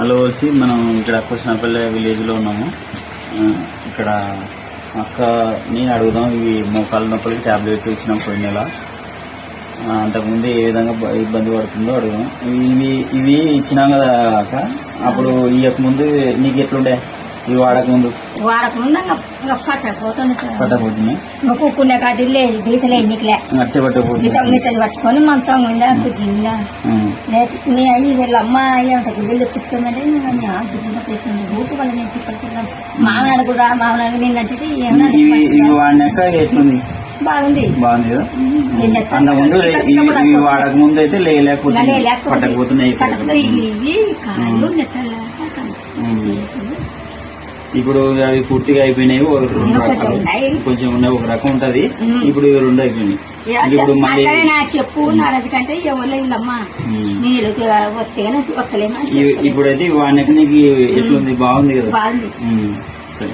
అలా వచ్చి మనం ఇక్కడ కృష్ణపల్లి విలేజ్లో ఉన్నాము. ఇక్కడ అక్కని అడుగుదాం. ఇవి మోకాళ్ళ నొప్పులకి ట్యాబ్లెట్ ఇచ్చినాం పోయిన నెల. అంతకుముందు ఏ విధంగా ఇబ్బంది పడుతుందో అడుగుదాం. ఇవి ఇచ్చినాం కదా అక్క, అప్పుడు ఇవ్వకముందు నీకు ఎట్లుండే? ఇవి వాడకముందు పట్టపోతుంది సార్. పట్టపోతున్నాయి కూకునే కాటిలే గీతలే ఎన్నికలే అట్టే పట్టపోతుంది. గీతలు పట్టుకొని మంచం ఉందా కుజిందా నీ అయ్యి వీళ్ళ అమ్మ అయ్యా గుడ్డలు తెప్పించుకోమంటే ఊపు వల్ల నేను తిప్పడుతున్నాను. మామనాడు కూడా మామనాడు నేను అంటే ఇవి వాడినాక ఎట్లుంది? బాగుంది. బాగుంది కదా. అంతకుముందు ఇవి వాడక ముందు అయితే లేకపోతే పట్టకపోతున్నాయి. ఇవి కాళ్ళు నెట్టలు ఇప్పుడు అవి పూర్తిగా అయిపోయినాయి. ఒక రెండు రకాలు కొంచెం ఉన్నాయి, ఒక రకం ఉంటది. ఇప్పుడు ఇవి రెండు అయిపోయినాయి. ఇప్పుడు మళ్ళీ చెప్పు నాది కంటే ఎవరు వీళ్ళమ్మా నేను వస్తలేమా. ఇప్పుడైతే వాడినాక నీకు ఎట్లుంది? బాగుంది కదా. బాగుంది. సరే.